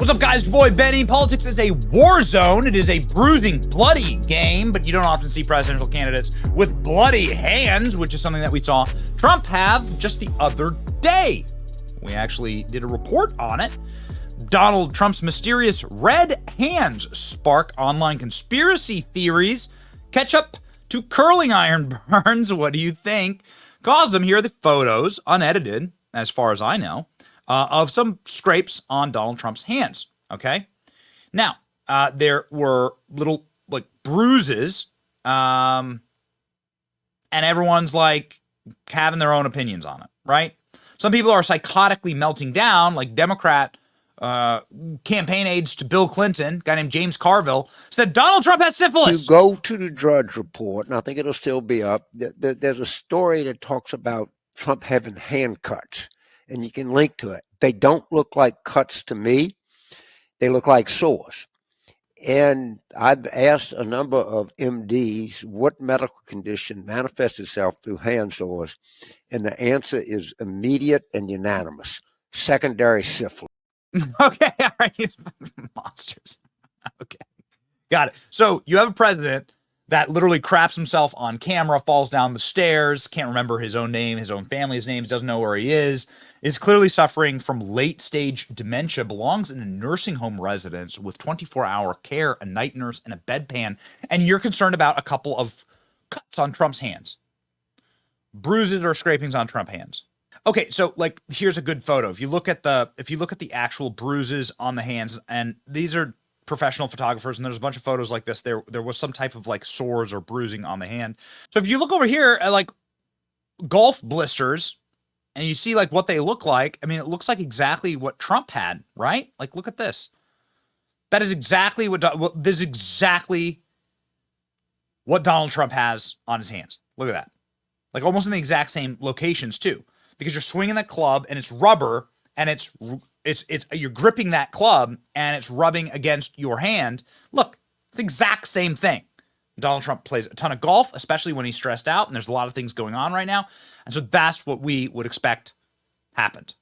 What's up, guys? Your boy Benny. Politics is a war zone. It is a bruising, bloody game, but you don't often see presidential candidates with bloody hands, which is something that we saw Trump have just the other day. We actually did a report on it. Donald Trump's mysterious red hands spark online conspiracy theories. Catch up to curling iron burns. What do you think caused them? Here are the photos, unedited, as far as I know, of some scrapes on Donald Trump's hands, okay? Now, there were little, like, bruises, and everyone's, like, having their own opinions on it, right? Some people are psychotically melting down, like Democrat campaign aides to Bill Clinton, a guy named James Carville, said Donald Trump has syphilis. You go to the Drudge Report, and I think it'll still be up. There's a story that talks about Trump having hand cuts, and you can link to it. They don't look like cuts to me. They look like sores. And I've asked a number of MDs what medical condition manifests itself through hand sores, and the answer is immediate and unanimous: secondary syphilis. Okay, all right, he's monsters. Okay, got it. So you have a president that literally craps himself on camera, falls down the stairs, can't remember his own name, his own family's names, doesn't know where he is clearly suffering from late-stage dementia, belongs in a nursing home residence with 24-hour care, a night nurse, and a bedpan, and you're concerned about a couple of cuts on Trump's hands. Bruises or scrapings on Trump hands. Okay, so like here's a good photo. If you look at the actual bruises on the hands, and these are professional photographers, and there's a bunch of photos like this. There was some type of like sores or bruising on the hand. So if you look over here at like golf blisters, and you see like what they look like, I mean, it looks like exactly what Trump had, right? Like, look at this. That is exactly what Donald Trump has on his hands. Look at that. Like almost in the exact same locations too, because you're swinging that club and it's rubber, and it's you're gripping that club and it's rubbing against your hand. Look, it's the exact same thing. Donald Trump plays a ton of golf, especially when he's stressed out, and there's a lot of things going on right now. And so that's what we would expect happened.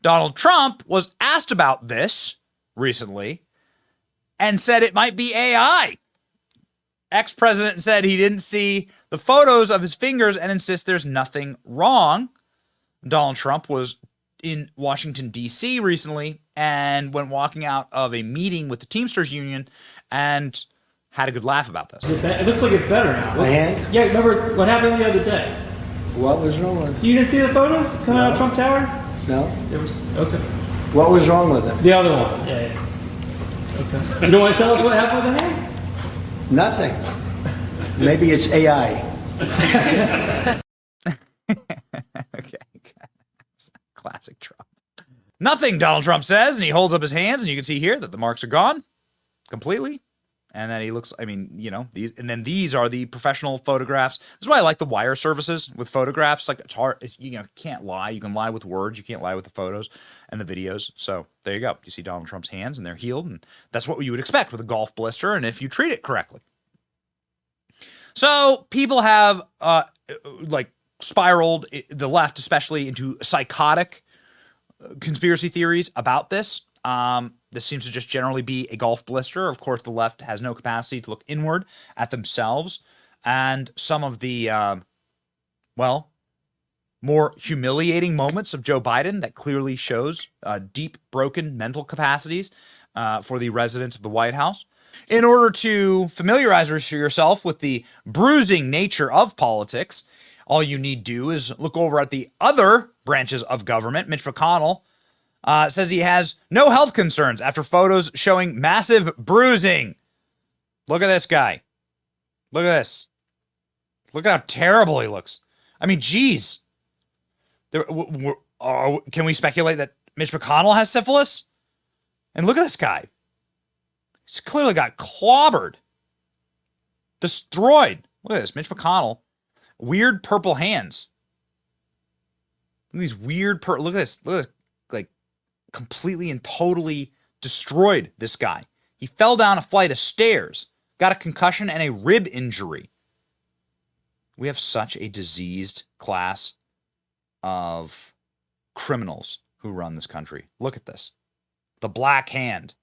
Donald Trump was asked about this recently and said it might be AI. Ex-president said he didn't see the photos of his fingers and insists there's nothing wrong. Donald Trump was in Washington, D.C. recently and went walking out of a meeting with the Teamsters Union and had a good laugh about this. It looks like it's better now. My hand? Yeah, remember what happened the other day? What was wrong with it? You didn't see the photos coming out of Trump Tower? No. There was, okay. What was wrong with it? The other one. Yeah. Okay. You don't want to tell us what happened with the hand? Nothing. Maybe it's AI. Okay. Classic Trump. Nothing, Donald Trump says, and he holds up his hands, and you can see here that the marks are gone completely. And then he looks, I mean, you know, these are the professional photographs. This is why I like the wire services with photographs. Like, it's hard, you can't lie. You can lie with words. You can't lie with the photos and the videos. So there you go. You see Donald Trump's hands, and they're healed. And that's what you would expect with a golf blister, and if you treat it correctly. So people have, like, spiraled, the left especially, into psychotic conspiracy theories about this. This seems to just generally be a golf blister. Of course, the left has no capacity to look inward at themselves. And some of the, more humiliating moments of Joe Biden that clearly shows deep, broken mental capacities for the residents of the White House. In order to familiarize yourself with the bruising nature of politics, all you need to do is look over at the other branches of government. Mitch McConnell says he has no health concerns after photos showing massive bruising. Look at this guy. Look at this. Look at how terrible he looks. I mean, geez. Can we speculate that Mitch McConnell has syphilis? And look at this guy. He's clearly got clobbered. Destroyed. Look at this. Mitch McConnell. Weird purple hands. Look at these weird look at this. Look at this. Like, completely and totally destroyed this guy. He fell down a flight of stairs, got a concussion and a rib injury. We have such a diseased class of criminals who run this country. Look at this. the black hand.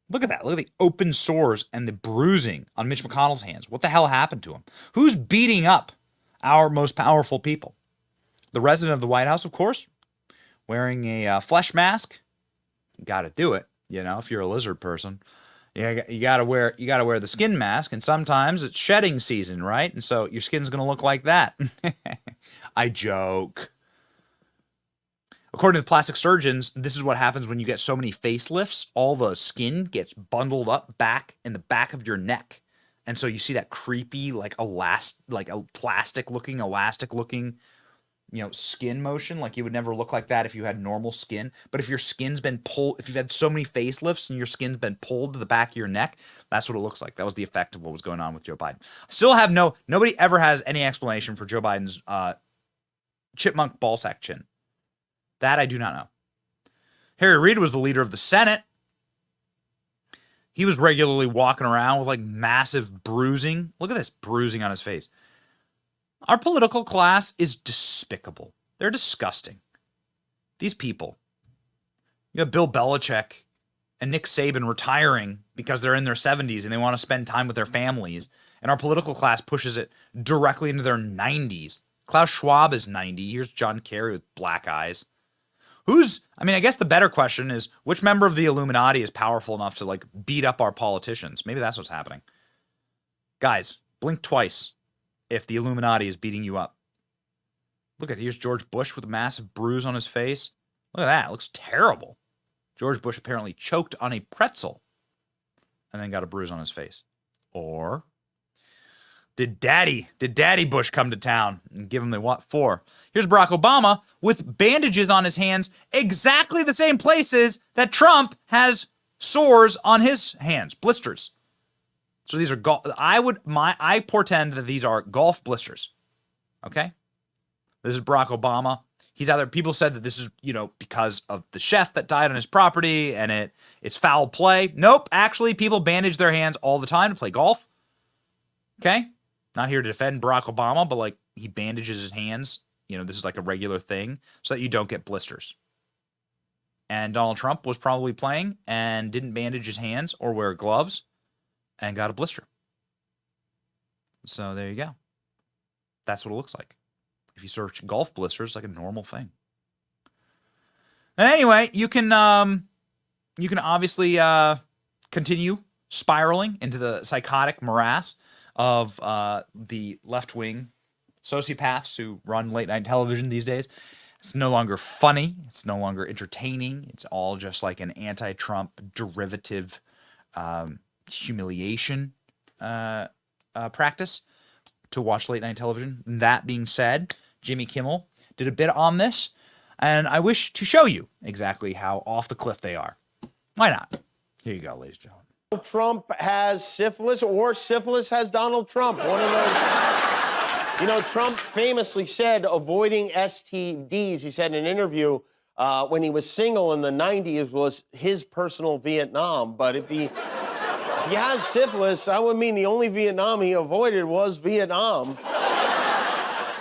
Look at that. Look at the open sores and the bruising on Mitch McConnell's hands. What the hell happened to him? Who's beating up our most powerful people? The resident of the White House, of course, wearing a flesh mask. Got to do it, you know, if you're a lizard person. You got to wear the skin mask, and sometimes it's shedding season, right? And so your skin's going to look like that. I joke. According to the plastic surgeons, this is what happens when you get so many facelifts. All the skin gets bundled up back in the back of your neck. And so you see that creepy, like a plastic-looking, elastic-looking, you know, skin motion. Like you would never look like that if you had normal skin. But if your skin's been pulled, if you've had so many facelifts and your skin's been pulled to the back of your neck, that's what it looks like. That was the effect of what was going on with Joe Biden. Still have nobody ever has any explanation for Joe Biden's chipmunk ballsack chin. That I do not know. Harry Reid was the leader of the Senate. He was regularly walking around with like massive bruising. Look at this bruising on his face. Our political class is despicable. They're disgusting. These people. You have Bill Belichick and Nick Saban retiring because they're in their 70s and they want to spend time with their families. And our political class pushes it directly into their 90s. Klaus Schwab is 90. Here's John Kerry with black eyes. I guess the better question is, which member of the Illuminati is powerful enough to like beat up our politicians? Maybe that's what's happening. Guys, blink twice if the Illuminati is beating you up. Here's George Bush with a massive bruise on his face. Look at that, it looks terrible. George Bush apparently choked on a pretzel and then got a bruise on his face. Or did Daddy Bush come to town and give him the what for? Here's Barack Obama with bandages on his hands, exactly the same places that Trump has sores on his hands, blisters. So these are I portend that these are golf blisters. Okay? This is Barack Obama. People said that this is, because of the chef that died on his property and it's foul play. Nope, actually people bandage their hands all the time to play golf. Okay? Not here to defend Barack Obama, but like he bandages his hands. This is like a regular thing so that you don't get blisters. And Donald Trump was probably playing and didn't bandage his hands or wear gloves and got a blister. So there you go. That's what it looks like. If you search golf blisters, it's like a normal thing. And anyway, you can obviously continue spiraling into the psychotic morass of the left-wing sociopaths who run late-night television these days. It's no longer funny. It's no longer entertaining. It's all just like an anti-Trump derivative humiliation practice to watch late-night television. That being said, Jimmy Kimmel did a bit on this, and I wish to show you exactly how off the cliff they are. Why not? Here you go, ladies and gentlemen. Trump has syphilis or syphilis has Donald Trump. One of those. Trump famously said avoiding STDs, he said in an interview when he was single in the 90s was his personal Vietnam. But if he has syphilis, that would mean the only Vietnam he avoided was Vietnam.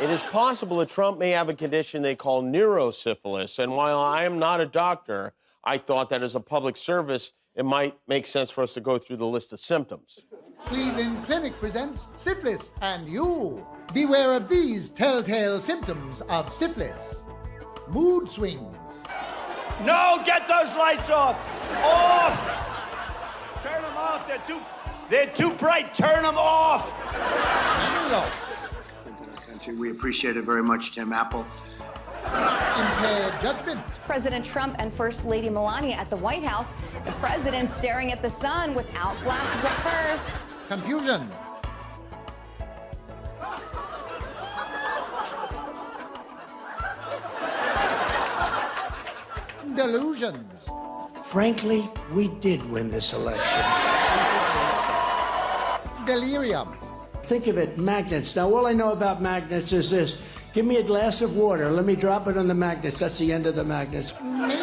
It is possible that Trump may have a condition they call neurosyphilis. And while I am not a doctor, I thought that as a public service, it might make sense for us to go through the list of symptoms. Cleveland Clinic presents syphilis, and you. Beware of these telltale symptoms of syphilis. Mood swings. No, get those lights off! Off! Turn them off, they're too bright, turn them off! Memory loss. We appreciate it very much, Tim Apple. Impaired judgment. President Trump and First Lady Melania at the White House. The president staring at the sun without glasses at first. Confusion. Delusions. Frankly, we did win this election. Delirium. Think of it, magnets. Now, all I know about magnets is this. Give me a glass of water. Let me drop it on the magnets. That's the end of the magnets. Mania.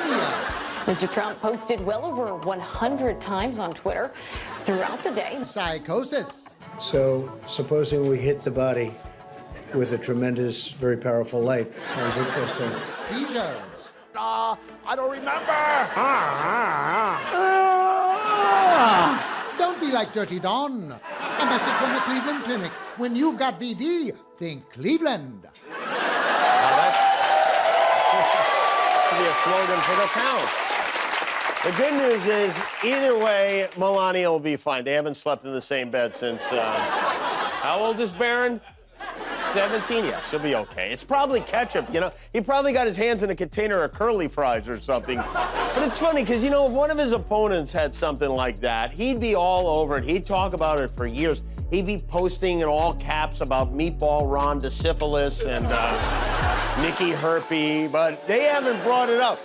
Mr. Trump posted well over 100 times on Twitter throughout the day. Psychosis. So, supposing we hit the body with a tremendous, very powerful light. Sounds interesting. Seizures. I don't remember. Don't be like Dirty Don. A message from the Cleveland Clinic. When you've got BD, think Cleveland. That should be a slogan for the town. The good news is, either way, Melania will be fine. They haven't slept in the same bed since, how old is Barron? 17? Yeah, she'll be okay. It's probably ketchup, you know? He probably got his hands in a container of curly fries or something. But it's funny, because, you know, if one of his opponents had something like that, he'd be all over it. He'd talk about it for years. He'd be posting in all caps about Meatball Ron DeSyphilis and Nikki Herpy, but they haven't brought it up.